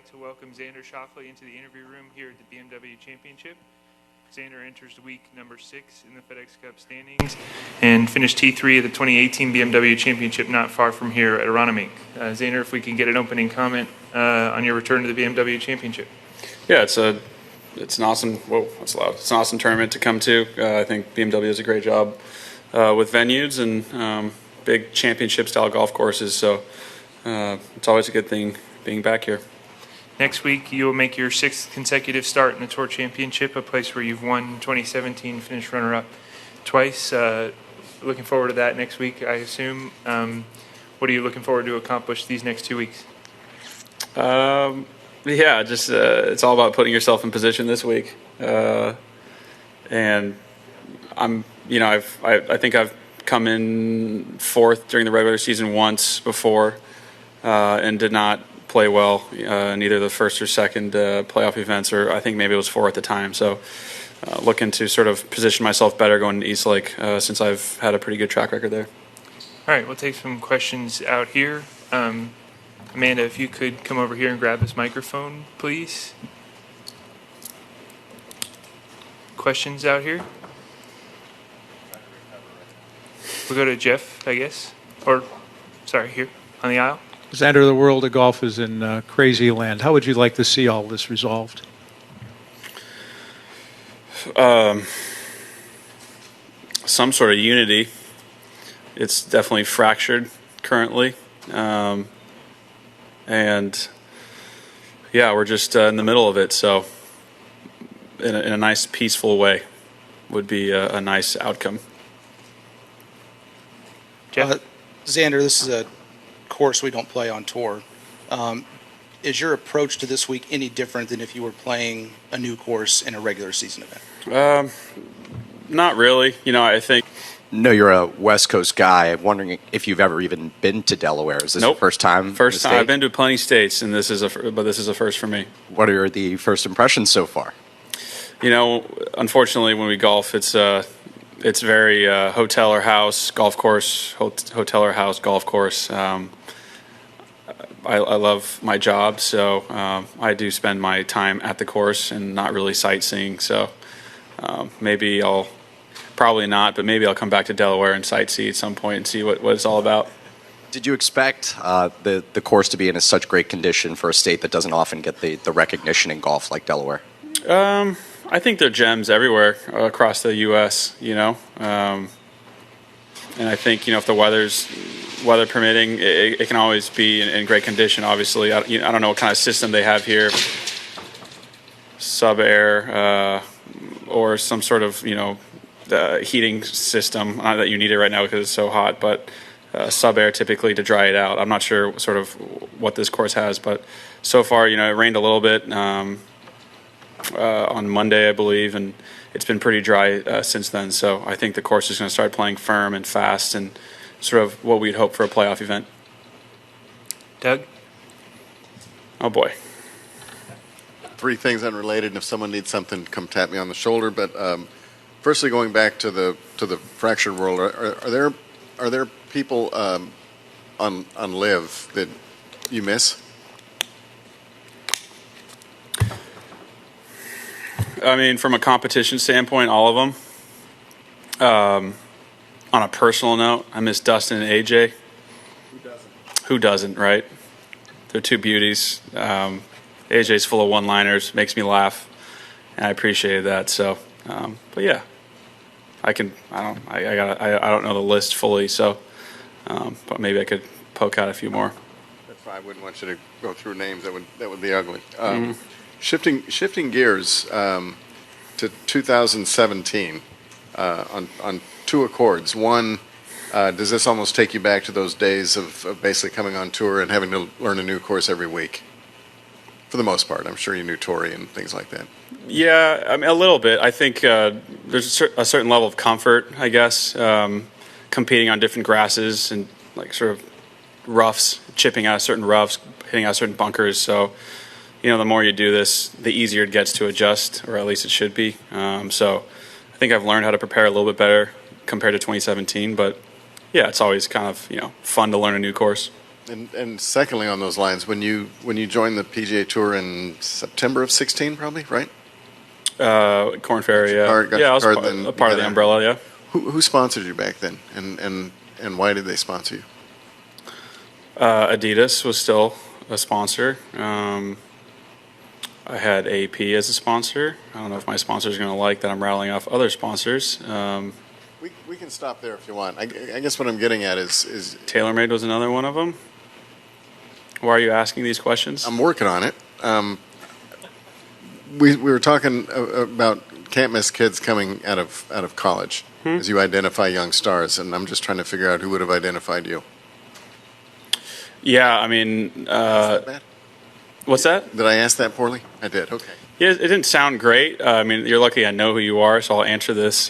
like to welcome Xander Schauffele into the interview room here at the BMW Championship. Xander enters week number 6 in the FedEx Cup standings and finished T3 of the 2018 BMW Championship not far from here at Aronimink. Xander, if we can get an opening comment on your return to the BMW Championship. Yeah, it's an awesome. Whoa, that's loud. It's an awesome tournament to come to. I think BMW does a great job with venues and big championship-style golf courses. So it's always a good thing being back here. Next week, you will make your 6th consecutive start in the Tour Championship, a place where you've won 2017, finished runner-up twice. Looking forward to that next week, I assume. What are you looking forward to accomplish these next 2 weeks? Yeah, just it's all about putting yourself in position this week, and I think I've come in 4th during the regular season once before, and did not play well in either the first or second playoff events, or I think maybe it was 4 at the time. So looking to sort of position myself better going to Eastlake since I've had a pretty good track record there. All right, we'll take some questions out here. Amanda, if you could come over here and grab this microphone, please. Questions out here? We'll go to Jeff, I guess. Or, sorry, here on the aisle. Xander, the world of golf is in crazy land. How would you like to see all this resolved? Some sort of unity. It's definitely fractured currently. And yeah, we're just in the middle of it. So in a nice, peaceful way would be a nice outcome. Jeff? Xander, this is a course we don't play on tour. Is your approach to this week any different than if you were playing a new course in a regular season event? Not really. I think. No, you're a West Coast guy. I'm wondering if you've ever even been to Delaware. Is this Nope. the first time? First time. I've been to plenty of states, and this is a first for me. What are the first impressions so far? Unfortunately, when we golf, it's very hotel or house golf course, hotel or house golf course. I love my job, so I do spend my time at the course and not really sightseeing. So probably not, but maybe I'll come back to Delaware and sightsee at some point and see what it's all about. Did you expect the course to be in such great condition for a state that doesn't often get the recognition in golf like Delaware? I think there are gems everywhere across the U.S., and I think, if the weather permitting, it can always be in great condition. Obviously, I don't know what kind of system they have here, sub-air or some sort of, heating system. Not that you need it right now because it's so hot, but sub-air typically to dry it out. I'm not sure sort of what this course has, but so far, it rained a little bit on Monday, I believe, and it's been pretty dry since then. So I think the course is going to start playing firm and fast and sort of what we'd hope for a playoff event. Doug? Oh, boy. 3 things unrelated, and if someone needs something, come tap me on the shoulder. But firstly, going back to the fractured world, are there people on LIV that you miss? I mean, from a competition standpoint, all of them. On a personal note, I miss Dustin and AJ. Who doesn't, right? They're 2 beauties. AJ's full of one-liners, makes me laugh, and I appreciated that. So, but yeah, I don't know the list fully, so, but maybe I could poke out a few more. That's why I wouldn't want you to go through names. That would be ugly. Shifting gears to 2017 on 2 accords. One, does this almost take you back to those days of basically coming on tour and having to learn a new course every week? For the most part, I'm sure you knew Torrey and things like that. Yeah, I mean, a little bit. I think there's a certain level of comfort, I guess, competing on different grasses and like sort of roughs, chipping out certain roughs, hitting out certain bunkers. So, the more you do this, the easier it gets to adjust, or at least it should be. So I think I've learned how to prepare a little bit better compared to 2017. But yeah, it's always kind of fun to learn a new course. And secondly, on those lines, when you joined the PGA Tour in September of 16, probably, right? Corn Ferry, yeah. Got Yeah, I your was card, part, then a part of you the got umbrella, yeah. Who sponsored you back then, and why did they sponsor you? Adidas was still a sponsor. I had AP as a sponsor. I don't know if my sponsors are going to like that I'm rattling off other sponsors. We can stop there if you want. I guess what I'm getting at is TaylorMade was another one of them. Why are you asking these questions? I'm working on it. We were talking about can't miss kids coming out of college as you identify young stars, and I'm just trying to figure out who would have identified you. Yeah, I mean, Is that bad? what's that? Did I ask that poorly? I did. Okay. Yeah, it didn't sound great. I mean, you're lucky I know who you are, so I'll answer this.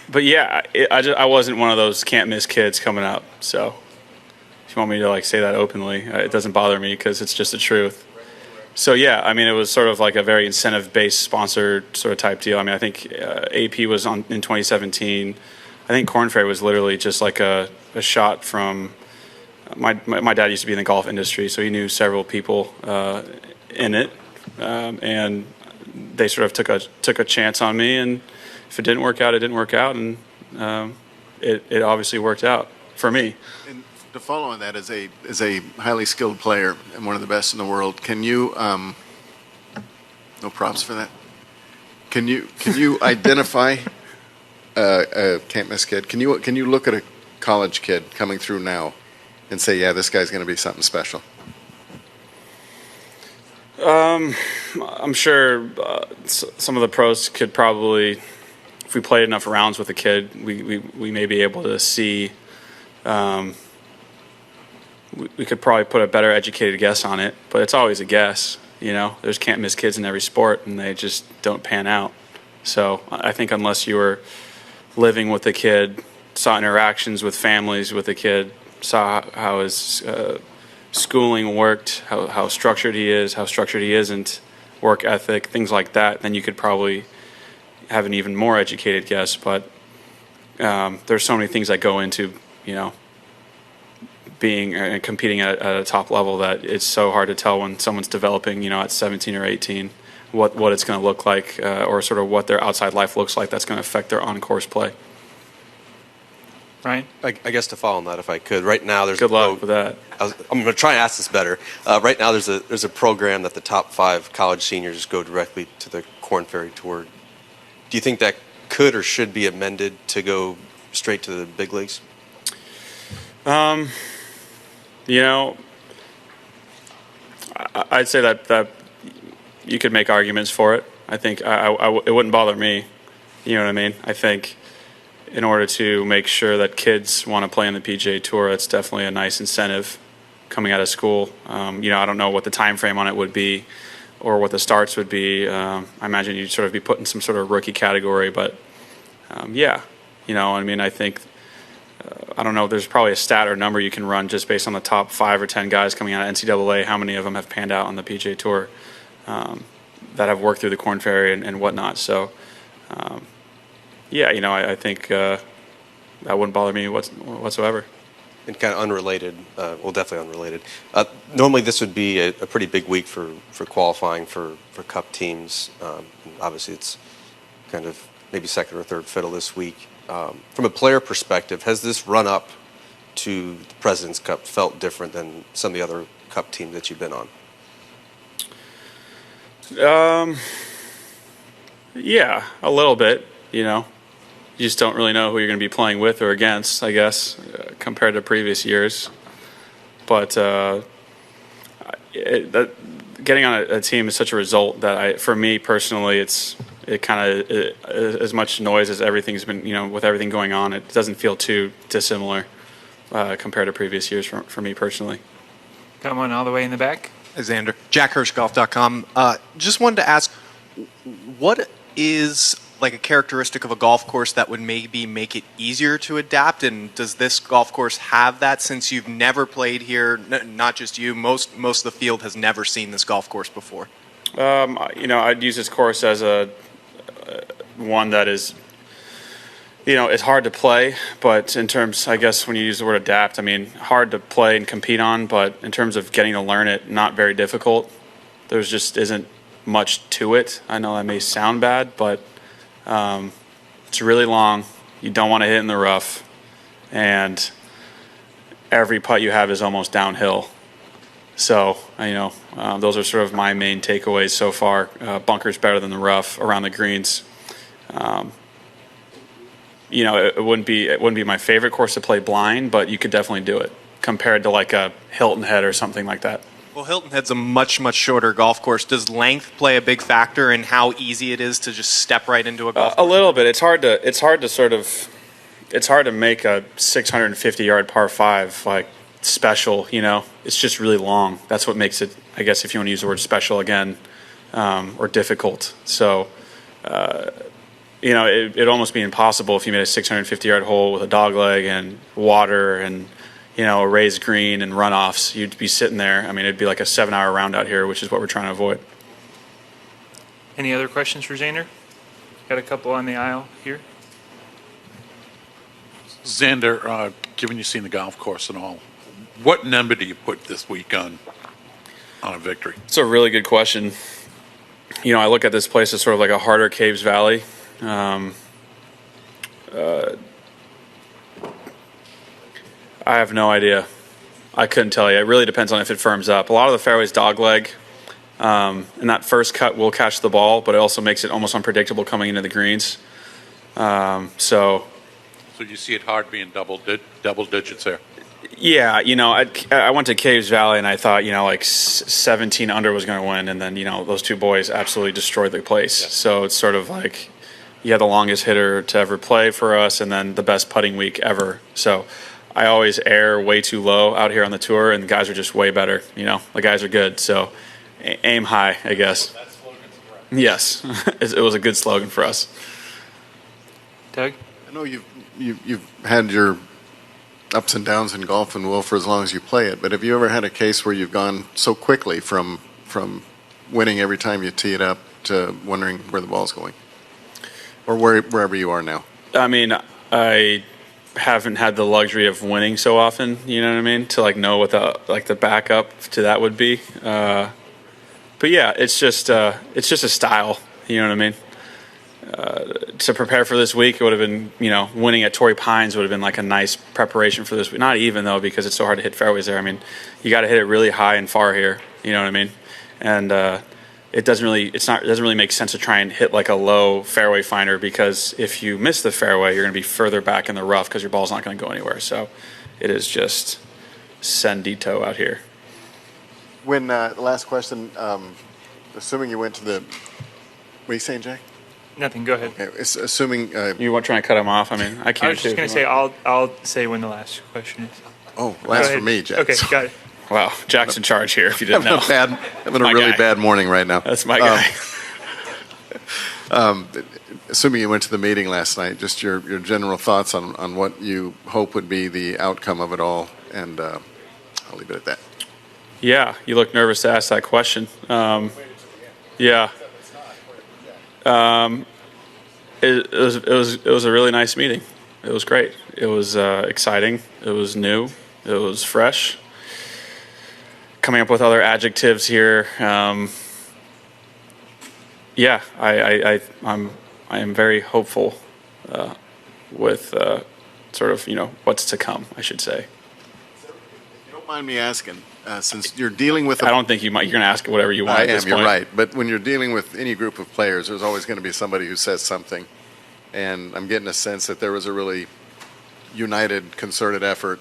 But yeah, I wasn't one of those can't miss kids coming up. So if you want me to say that openly, it doesn't bother me because it's just the truth. So yeah, I mean, it was sort of like a very incentive-based sponsored sort of type deal. I mean, I think AP was in 2017. I think Corn Ferry was literally just like a shot from. My dad used to be in the golf industry, so he knew several people in it, and they sort of took a chance on me. And if it didn't work out, it didn't work out, and it obviously worked out for me. And to follow on that, as a highly skilled player and one of the best in the world, can you no props for that? Can you identify a can't miss kid? Can you look at a college kid coming through now and say, yeah, this guy's going to be something special? I'm sure some of the pros could probably, if we played enough rounds with a kid, we may be able to see. We could probably put a better educated guess on it, but it's always a guess. There's can't miss kids in every sport, and they just don't pan out. So I think unless you were living with a kid, saw interactions with families with a kid, saw how his schooling worked, how structured he is, how structured he isn't, work ethic, things like that, then you could probably have an even more educated guess. But there's so many things that go into, being and competing at a top level that it's so hard to tell when someone's developing, at 17 or 18, what it's going to look like or sort of what their outside life looks like that's going to affect their on-course play. Ryan? I guess to follow on that, if I could, right now there's Good luck with that. I'm going to try and ask this better. Right now there's a program that the top 5 college seniors go directly to the Corn Ferry Tour. Do you think that could or should be amended to go straight to the big leagues? I'd say that you could make arguments for it. I think it wouldn't bother me. You know what I mean? I think in order to make sure that kids want to play on the PGA Tour, that's definitely a nice incentive coming out of school. I don't know what the time frame on it would be or what the starts would be. I imagine you'd sort of be put in some sort of rookie category, but I think I don't know, there's probably a stat or number you can run just based on the top 5 or 10 guys coming out of NCAA, how many of them have panned out on the PGA Tour that have worked through the Corn Ferry and whatnot. So, I think that wouldn't bother me whatsoever. And kind of unrelated, definitely unrelated. Normally this would be a pretty big week for qualifying for Cup teams. Obviously it's kind of maybe second or third fiddle this week. From a player perspective, has this run up to the President's Cup felt different than some of the other Cup teams that you've been on? Yeah, a little bit, You just don't really know who you're going to be playing with or against, I guess, compared to previous years. But getting on a team is such a result that for me personally, it kind of as much noise as everything's been, with everything going on, it doesn't feel too dissimilar compared to previous years for me personally. Come on all the way in the back. Xander. JackHirschGolf.com. Just wanted to ask, what is like a characteristic of a golf course that would maybe make it easier to adapt? And does this golf course have that, since you've never played here? Not just you, most of the field has never seen this golf course before. I'd use this course as one that is it's hard to play, but in terms, I guess, when you use the word adapt, I mean, hard to play and compete on, but in terms of getting to learn it, not very difficult. There's just isn't much to it. I know that may sound bad, but it's really long. You don't want to hit in the rough, and every putt you have is almost downhill. So, those are sort of my main takeaways so far. Bunker's better than the rough around the greens. It wouldn't be my favorite course to play blind, but you could definitely do it compared to like a Hilton Head or something like that. Well, Hilton Head's a much, much shorter golf course. Does length play a big factor in how easy it is to just step right into a golf course? A little bit. It's hard to make a 650-yard par 5 like special. It's just really long. That's what makes it, I guess, if you want to use the word special again, or difficult. So. It'd almost be impossible if you made a 650-yard hole with a dog leg and water and, a raised green and runoffs. You'd be sitting there. I mean, it'd be like a 7-hour round out here, which is what we're trying to avoid. Any other questions for Xander? Got a couple on the aisle here. Xander, given you've seen the golf course and all, what number do you put this week on a victory? It's a really good question. I look at this place as sort of like a harder Caves Valley. I have no idea. I couldn't tell you. It really depends on if it firms up. A lot of the fairway's dog leg, and that first cut will catch the ball, but it also makes it almost unpredictable coming into the greens. So you see it hard being double digits there? Yeah, I went to Caves Valley and I thought, like 17 under was going to win, and then, those two boys absolutely destroyed the place. Yeah. So it's sort of like you had the longest hitter to ever play for us and then the best putting week ever. So I always err way too low out here on the tour, and the guys are just way better. The guys are good. So aim high, I guess. That slogan's correct. Yes, it was a good slogan for us. Doug? I know you've had your ups and downs in golf and will for as long as you play it, but have you ever had a case where you've gone so quickly from winning every time you tee it up to wondering where the ball's going? Or wherever you are now? I mean, I haven't had the luxury of winning so often, you know what I mean, to know what the backup to that would be. But yeah, it's just a style, you know what I mean? To prepare for this week, it would have been, winning at Torrey Pines would have been like a nice preparation for this week. Not even though, because it's so hard to hit fairways there. I mean, you got to hit it really high and far here. You know what I mean? And it doesn't really make sense to try and hit like a low fairway finder, because if you miss the fairway, you're going to be further back in the rough because your ball's not going to go anywhere. So it is just sendito out here. When the last question, assuming you went to the, what are you saying, Jay? Nothing. Go ahead. Okay, assuming you weren't trying to cut him off. I mean, I can't. I was just going to say I'll say when the last question is. Oh, last for me, Jack. Okay, got it. Wow, Jack's in charge here. If you didn't know, having a really bad morning right now. That's my guy. Assuming you went to the meeting last night, just your general thoughts on what you hope would be the outcome of it all, and I'll leave it at that. Yeah, you look nervous to ask that question. Yeah. It was a really nice meeting. It was great. It was exciting. It was new. It was fresh. Coming up with other adjectives here. Yeah, I am very hopeful with sort of what's to come, I should say. If you don't mind me asking, since you're dealing with I don't think you're going to ask whatever you want. You're right. But when you're dealing with any group of players, there's always going to be somebody who says something. And I'm getting a sense that there was a really united, concerted effort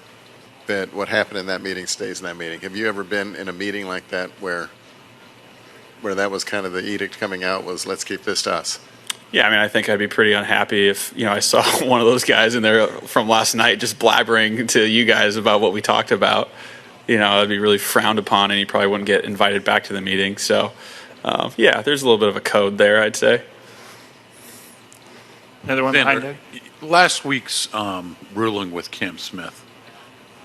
that what happened in that meeting stays in that meeting. Have you ever been in a meeting like that where that was kind of the edict coming out was, let's keep this to us? Yeah, I mean, I think I'd be pretty unhappy if, I saw one of those guys in there from last night just blabbering to you guys about what we talked about. It'd be really frowned upon, and he probably wouldn't get invited back to the meeting. So, yeah, there's a little bit of a code there, I'd say. Another one behind Doug? Last week's ruling with Cam Smith.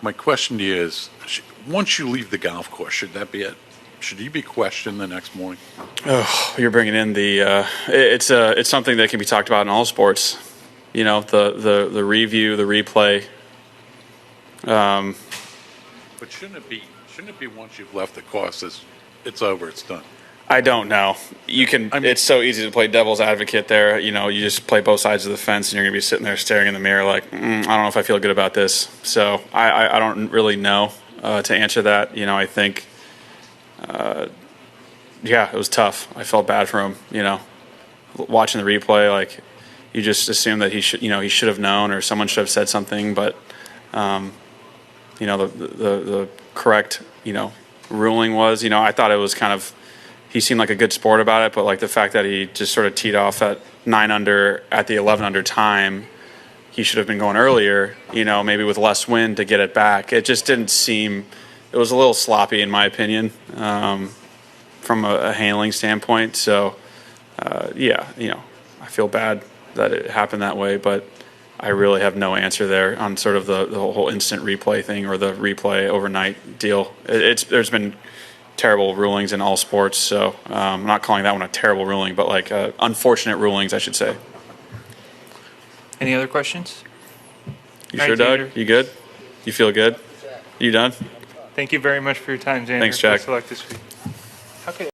My question to you is, once you leave the golf course, should that be it? Should he be questioned the next morning? Oh, you're bringing in the it's something that can be talked about in all sports. you know, the review, the replay. But shouldn't it be once you've left the course, it's over, it's done? I don't know. You can. It's so easy to play devil's advocate there. You know, you just play both sides of the fence, and you're going to be sitting there staring in the mirror like, I don't know if I feel good about this. So I don't really know to answer that. You know, I think, yeah, it was tough. I felt bad for him. You know, watching the replay, like you just assume that he should have known, or someone should have said something. But you know, the correct ruling was, I thought it was kind of. He seemed like a good sport about it, but like the fact that he just sort of teed off at 9 under at the 11 under time, he should have been going earlier, maybe with less wind to get it back. It just didn't seem, it was a little sloppy in my opinion, from a handling standpoint. So, yeah, I feel bad that it happened that way, but I really have no answer there on sort of the whole instant replay thing or the replay overnight deal. There's been terrible rulings in all sports, so I'm not calling that one a terrible ruling, but like unfortunate rulings, I should say. Any other questions? You All sure, right, Doug? Xander. You good? You feel good? You done? Thank you very much for your time, Xander. Thanks, Jack. Best of luck this week.